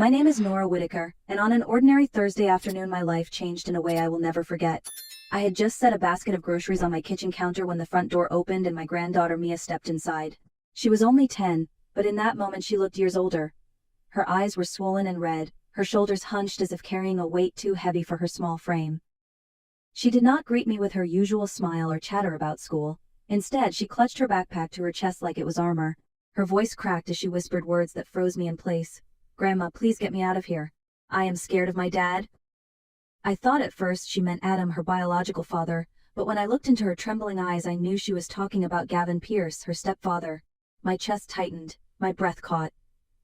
My name is Nora Whitaker, and on an ordinary Thursday afternoon my life changed in a way I will never forget. I had just set a basket of groceries on my kitchen counter when the front door opened and my granddaughter Mia stepped inside. She was only 10, but in that moment she looked years older. Her eyes were swollen and red, her shoulders hunched as if carrying a weight too heavy for her small frame. She did not greet me with her usual smile or chatter about school. Instead, she clutched her backpack to her chest like it was armor. Her voice cracked as she whispered words that froze me in place. "Grandma, please get me out of here. I am scared of my dad." I thought at first she meant Adam, her biological father, but when I looked into her trembling eyes I knew she was talking about Gavin Pierce, her stepfather. My chest tightened, my breath caught.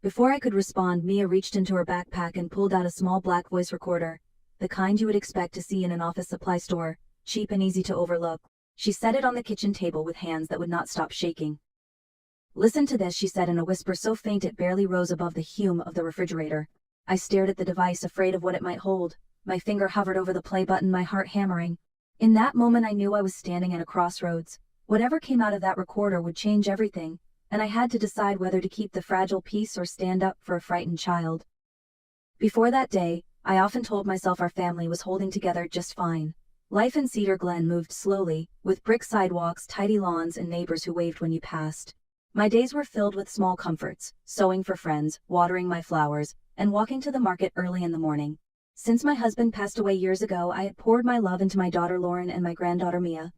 Before I could respond, Mia reached into her backpack and pulled out a small black voice recorder, the kind you would expect to see in an office supply store, cheap and easy to overlook. She set it on the kitchen table with hands that would not stop shaking. "Listen to this," she said in a whisper so faint it barely rose above the hum of the refrigerator. I stared at the device, afraid of what it might hold. My finger hovered over the play button, my heart hammering. In that moment I knew I was standing at a crossroads. Whatever came out of that recorder would change everything, and I had to decide whether to keep the fragile peace or stand up for a frightened child. Before that day, I often told myself our family was holding together just fine. Life in Cedar Glen moved slowly, with brick sidewalks, tidy lawns, and neighbors who waved when you passed. My days were filled with small comforts, sewing for friends, watering my flowers, and walking to the market early in the morning. Since my husband passed away years ago, I had poured my love into my daughter Lauren and my granddaughter Mia.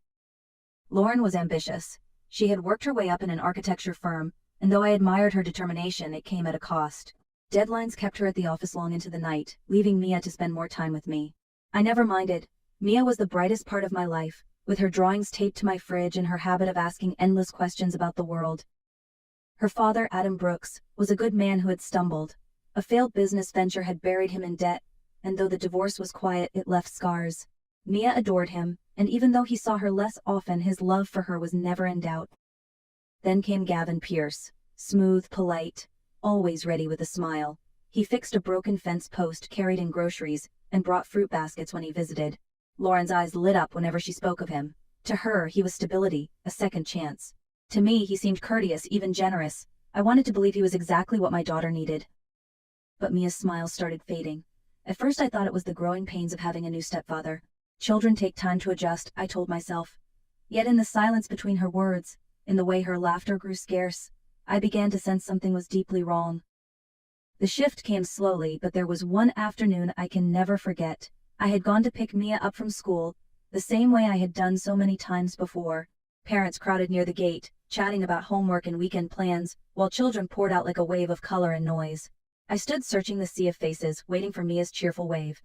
Lauren was ambitious. She had worked her way up in an architecture firm, and though I admired her determination, it came at a cost. Deadlines kept her at the office long into the night, leaving Mia to spend more time with me. I never minded. Mia was the brightest part of my life, with her drawings taped to my fridge and her habit of asking endless questions about the world. Her father, Adam Brooks, was a good man who had stumbled. A failed business venture had buried him in debt, and though the divorce was quiet, it left scars. Mia adored him, and even though he saw her less often, his love for her was never in doubt. Then came Gavin Pierce, smooth, polite, always ready with a smile. He fixed a broken fence post, carried in groceries, and brought fruit baskets when he visited. Lauren's eyes lit up whenever she spoke of him. To her, he was stability, a second chance. To me, he seemed courteous, even generous. I wanted to believe he was exactly what my daughter needed. But Mia's smile started fading. At first I thought it was the growing pains of having a new stepfather. Children take time to adjust, I told myself. Yet in the silence between her words, in the way her laughter grew scarce, I began to sense something was deeply wrong. The shift came slowly, but there was one afternoon I can never forget. I had gone to pick Mia up from school, the same way I had done so many times before. Parents crowded near the gate, chatting about homework and weekend plans, while children poured out like a wave of color and noise. I stood searching the sea of faces, waiting for Mia's cheerful wave.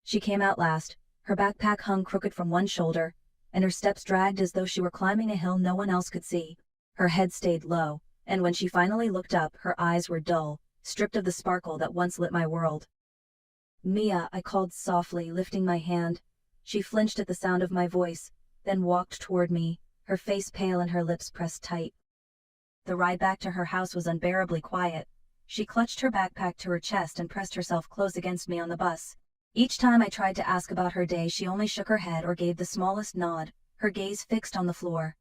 She came out last. Her backpack hung crooked from one shoulder, and her steps dragged as though she were climbing a hill no one else could see. Her head stayed low, and when she finally looked up, her eyes were dull, stripped of the sparkle that once lit my world. "Mia," I called softly, lifting my hand. She flinched at the sound of my voice, then walked toward me, her face pale and her lips pressed tight. The ride back to her house was unbearably quiet. She clutched her backpack to her chest and pressed herself close against me on the bus. Each time I tried to ask about her day, she only shook her head or gave the smallest nod, her gaze fixed on the floor.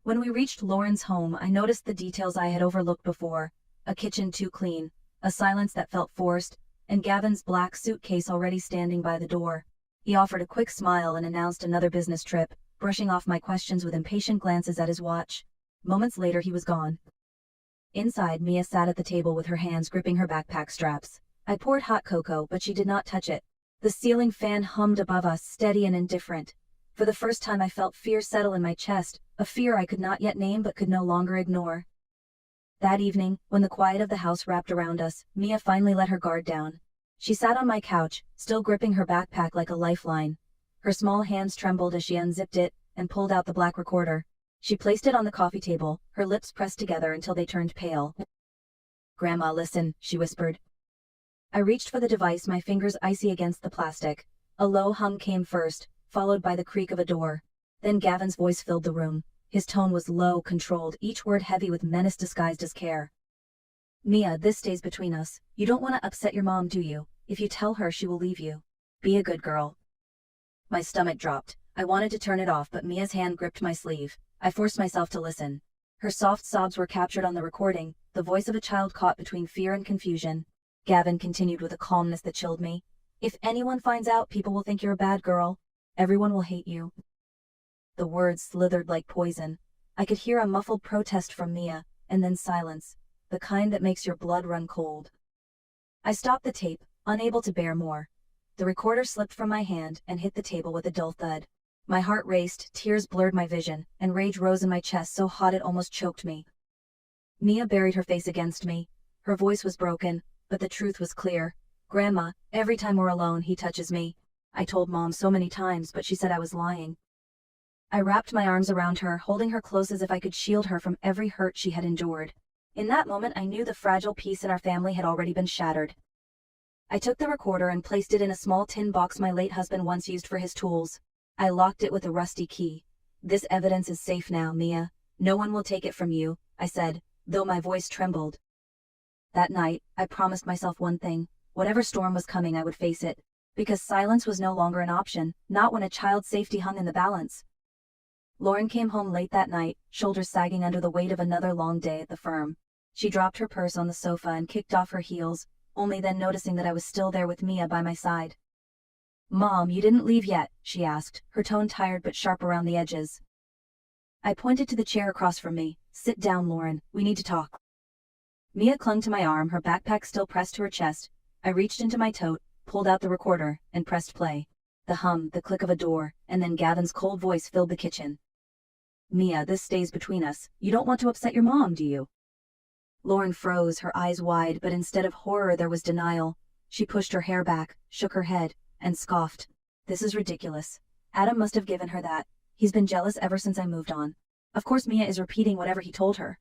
When we reached Lauren's home, I noticed the details I had overlooked before: a kitchen too clean, a silence that felt forced, and Gavin's black suitcase already standing by the door. He offered a quick smile and announced another business trip, brushing off my questions with impatient glances at his watch. Moments later he was gone. Inside, Mia sat at the table with her hands gripping her backpack straps. I poured hot cocoa, but she did not touch it. The ceiling fan hummed above us, steady and indifferent. For the first time I felt fear settle in my chest, a fear I could not yet name but could no longer ignore. That evening, when the quiet of the house wrapped around us, Mia finally let her guard down. She sat on my couch, still gripping her backpack like a lifeline. Her small hands trembled as she unzipped it and pulled out the black recorder. She placed it on the coffee table, her lips pressed together until they turned pale. "Grandma, listen," she whispered. I reached for the device, my fingers icy against the plastic. A low hum came first, followed by the creak of a door. Then Gavin's voice filled the room. His tone was low, controlled, each word heavy with menace disguised as care. "Mia, this stays between us. You don't want to upset your mom, do you? If you tell her, she will leave you. Be a good girl." My stomach dropped. I wanted to turn it off, but Mia's hand gripped my sleeve. I forced myself to listen. Her soft sobs were captured on the recording, the voice of a child caught between fear and confusion. Gavin continued with a calmness that chilled me. If anyone finds out, people will think you're a bad girl. Everyone will hate you. The words slithered like poison. I could hear a muffled protest from Mia, and then silence, the kind that makes your blood run cold. I stopped the tape, unable to bear more. The recorder slipped from my hand and hit the table with a dull thud. My heart raced, tears blurred my vision, and rage rose in my chest so hot it almost choked me. Mia buried her face against me. Her voice was broken, but the truth was clear. Grandma, every time we're alone, he touches me. I told Mom so many times, but she said I was lying. I wrapped my arms around her, holding her close as if I could shield her from every hurt she had endured. In that moment, I knew the fragile peace in our family had already been shattered. I took the recorder and placed it in a small tin box my late husband once used for his tools. I locked it with a rusty key. This evidence is safe now, Mia. No one will take it from you, I said, though my voice trembled. That night, I promised myself one thing. Whatever storm was coming, I would face it. Because silence was no longer an option, not when a child's safety hung in the balance. Lauren came home late that night, shoulders sagging under the weight of another long day at the firm. She dropped her purse on the sofa and kicked off her heels, only then noticing that I was still there with Mia by my side. "Mom, you didn't leave yet," she asked, her tone tired but sharp around the edges. I pointed to the chair across from me. "Sit down, Lauren. We need to talk." Mia clung to my arm, her backpack still pressed to her chest. I reached into my tote, pulled out the recorder, and pressed play. The hum, the click of a door, and then Gavin's cold voice filled the kitchen. "Mia, this stays between us. You don't want to upset your mom, do you?" Lauren froze, her eyes wide, but instead of horror there was denial. She pushed her hair back, shook her head, and scoffed. "This is ridiculous. Adam must have given her that. He's been jealous ever since I moved on. Of course Mia is repeating whatever he told her."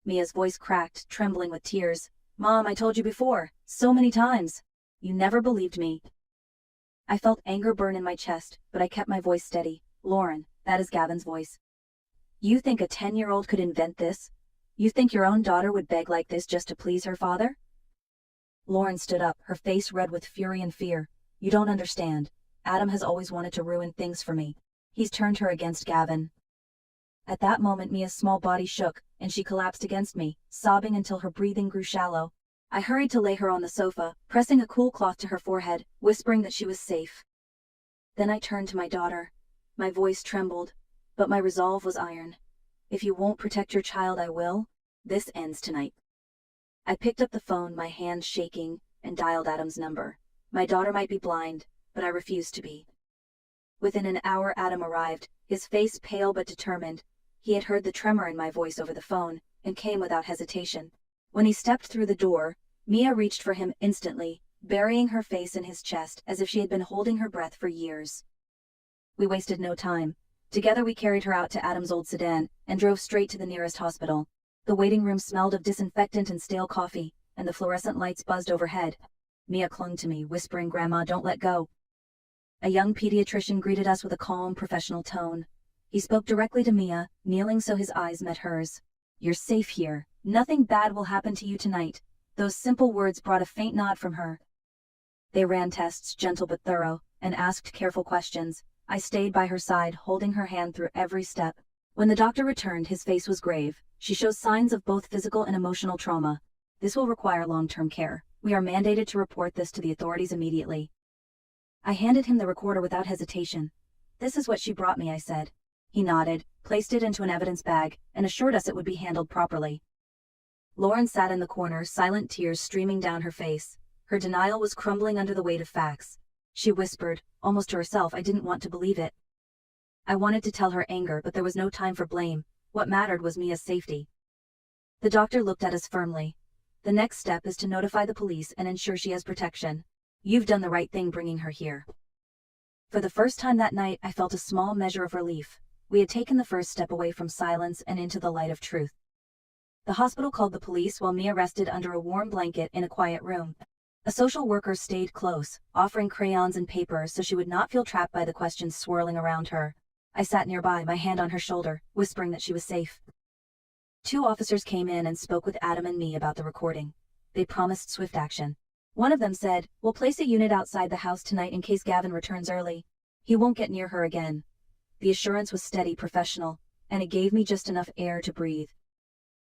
Mia's voice cracked, trembling with tears. "Mom, I told you before, so many times. You never believed me." I felt anger burn in my chest, but I kept my voice steady. "Lauren, that is Gavin's voice. You think a 10-year-old could invent this? You think your own daughter would beg like this just to please her father?" Lauren stood up, her face red with fury and fear. "You don't understand. Adam has always wanted to ruin things for me. He's turned her against Gavin." At that moment Mia's small body shook, and she collapsed against me, sobbing until her breathing grew shallow. I hurried to lay her on the sofa, pressing a cool cloth to her forehead, whispering that she was safe. Then I turned to my daughter. My voice trembled, but my resolve was iron. "If you won't protect your child, I will. This ends tonight." I picked up the phone, my hands shaking, and dialed Adam's number. My daughter might be blind, but I refused to be. Within an hour Adam arrived, his face pale but determined. He had heard the tremor in my voice over the phone, and came without hesitation. When he stepped through the door, Mia reached for him instantly, burying her face in his chest as if she had been holding her breath for years. We wasted no time. Together we carried her out to Adam's old sedan, and drove straight to the nearest hospital. The waiting room smelled of disinfectant and stale coffee, and the fluorescent lights buzzed overhead. Mia clung to me, whispering, "Grandma, don't let go." A young pediatrician greeted us with a calm, professional tone. He spoke directly to Mia, kneeling so his eyes met hers. "You're safe here. Nothing bad will happen to you tonight." Those simple words brought a faint nod from her. They ran tests, gentle but thorough, and asked careful questions. I stayed by her side, holding her hand through every step. When the doctor returned, his face was grave. "She shows signs of both physical and emotional trauma. This will require long-term care. We are mandated to report this to the authorities immediately." I handed him the recorder without hesitation. "This is what she brought me," I said. He nodded, placed it into an evidence bag, and assured us it would be handled properly. Lauren sat in the corner, silent, tears streaming down her face. Her denial was crumbling under the weight of facts. She whispered, almost to herself, "I didn't want to believe it." I wanted to tell her anger, but there was no time for blame. What mattered was Mia's safety. The doctor looked at us firmly. "The next step is to notify the police and ensure she has protection. You've done the right thing bringing her here." For the first time that night, I felt a small measure of relief. We had taken the first step away from silence and into the light of truth. The hospital called the police while Mia rested under a warm blanket in a quiet room. A social worker stayed close, offering crayons and paper so she would not feel trapped by the questions swirling around her. I sat nearby, my hand on her shoulder, whispering that she was safe. 2 officers came in and spoke with Adam and me about the recording. They promised swift action. One of them said, "We'll place a unit outside the house tonight in case Gavin returns early. He won't get near her again." The assurance was steady, professional, and it gave me just enough air to breathe.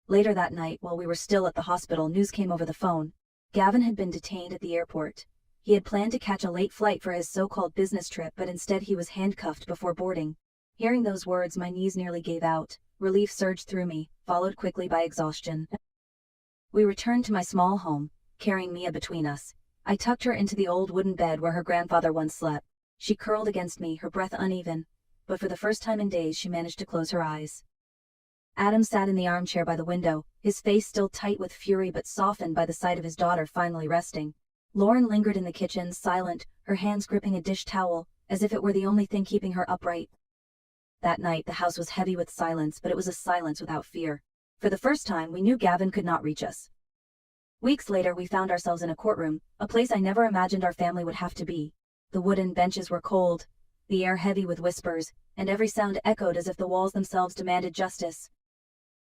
Later that night, while we were still at the hospital, news came over the phone. Gavin had been detained at the airport. He had planned to catch a late flight for his so-called business trip, but instead he was handcuffed before boarding. Hearing those words, my knees nearly gave out. Relief surged through me, followed quickly by exhaustion. We returned to my small home, carrying Mia between us. I tucked her into the old wooden bed where her grandfather once slept. She curled against me, her breath uneven, but for the first time in days she managed to close her eyes. Adam sat in the armchair by the window, his face still tight with fury but softened by the sight of his daughter finally resting. Lauren lingered in the kitchen, silent, her hands gripping a dish towel, as if it were the only thing keeping her upright. That night the house was heavy with silence, but it was a silence without fear. For the first time we knew Gavin could not reach us. Weeks later we found ourselves in a courtroom, a place I never imagined our family would have to be. The wooden benches were cold, the air heavy with whispers, and every sound echoed as if the walls themselves demanded justice.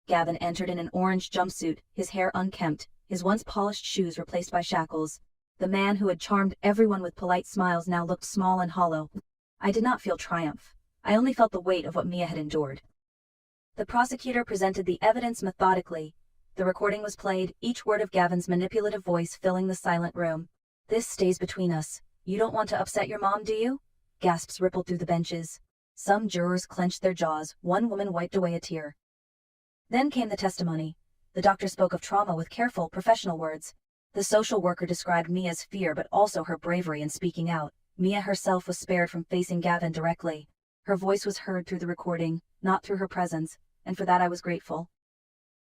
Gavin entered in an orange jumpsuit, his hair unkempt, his once polished shoes replaced by shackles. The man who had charmed everyone with polite smiles now looked small and hollow. I did not feel triumph. I only felt the weight of what Mia had endured. The prosecutor presented the evidence methodically. The recording was played, each word of Gavin's manipulative voice filling the silent room. "This stays between us. You don't want to upset your mom, do you?" Gasps rippled through the benches. Some jurors clenched their jaws, one woman wiped away a tear. Then came the testimony. The doctor spoke of trauma with careful, professional words. The social worker described Mia's fear but also her bravery in speaking out. Mia herself was spared from facing Gavin directly. Her voice was heard through the recording, not through her presence, and for that I was grateful.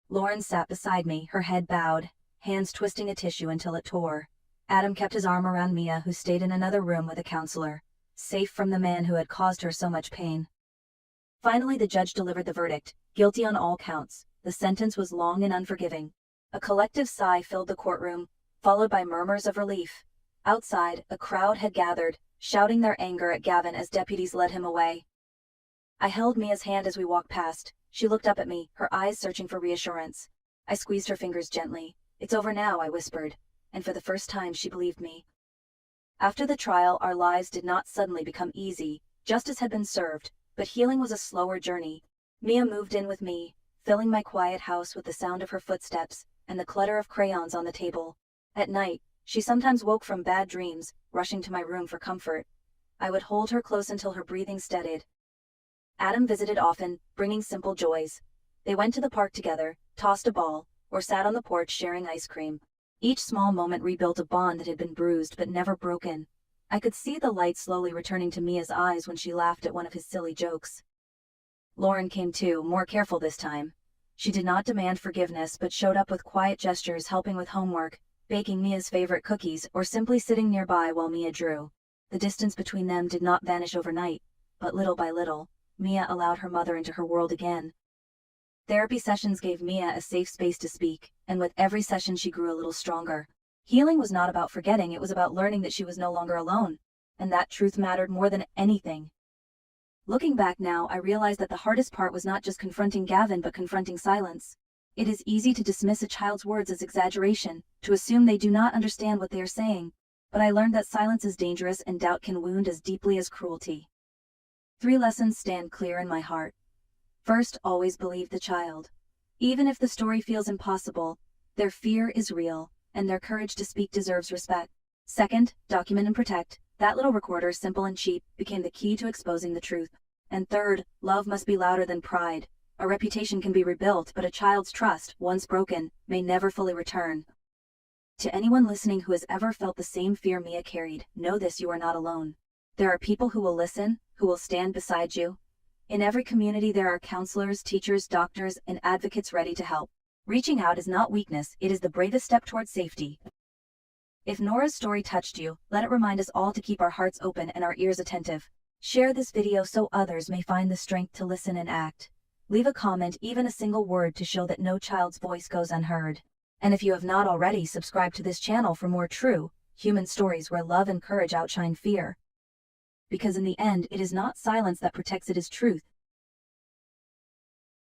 Lauren sat beside me, her head bowed, hands twisting a tissue until it tore. Adam kept his arm around Mia, who stayed in another room with a counselor, safe from the man who had caused her so much pain. Finally the judge delivered the verdict, guilty on all counts. The sentence was long and unforgiving. A collective sigh filled the courtroom, followed by murmurs of relief. Outside, a crowd had gathered, shouting their anger at Gavin as deputies led him away. I held Mia's hand as we walked past. She looked up at me, her eyes searching for reassurance. I squeezed her fingers gently. "It's over now," I whispered, and for the first time she believed me. After the trial, our lives did not suddenly become easy. Justice had been served, but healing was a slower journey. Mia moved in with me, filling my quiet house with the sound of her footsteps and the clutter of crayons on the table. At night, she sometimes woke from bad dreams, rushing to my room for comfort. I would hold her close until her breathing steadied. Adam visited often, bringing simple joys. They went to the park together, tossed a ball, or sat on the porch sharing ice cream. Each small moment rebuilt a bond that had been bruised but never broken. I could see the light slowly returning to Mia's eyes when she laughed at one of his silly jokes. Lauren came too, more careful this time. She did not demand forgiveness but showed up with quiet gestures, helping with homework, baking Mia's favorite cookies, or simply sitting nearby while Mia drew. The distance between them did not vanish overnight, but little by little, Mia allowed her mother into her world again. Therapy sessions gave Mia a safe space to speak, and with every session she grew a little stronger. Healing was not about forgetting, it was about learning that she was no longer alone, and that truth mattered more than anything. Looking back now, I realized that the hardest part was not just confronting Gavin but confronting silence. It is easy to dismiss a child's words as exaggeration, to assume they do not understand what they are saying, but I learned that silence is dangerous and doubt can wound as deeply as cruelty. 3 lessons stand clear in my heart. First, always believe the child. Even if the story feels impossible, their fear is real, and their courage to speak deserves respect. Second, document and protect. That little recorder, simple and cheap, became the key to exposing the truth. And third, love must be louder than pride. A reputation can be rebuilt, but a child's trust, once broken, may never fully return. To anyone listening who has ever felt the same fear Mia carried, know this: you are not alone. There are people who will listen, who will stand beside you. In every community there are counselors, teachers, doctors, and advocates ready to help. Reaching out is not weakness, it is the bravest step towards safety. If Nora's story touched you, let it remind us all to keep our hearts open and our ears attentive. Share this video so others may find the strength to listen and act. Leave a comment, even a single word, to show that no child's voice goes unheard. And if you have not already, subscribe to this channel for more true, human stories where love and courage outshine fear. Because in the end, it is not silence that protects, it is truth.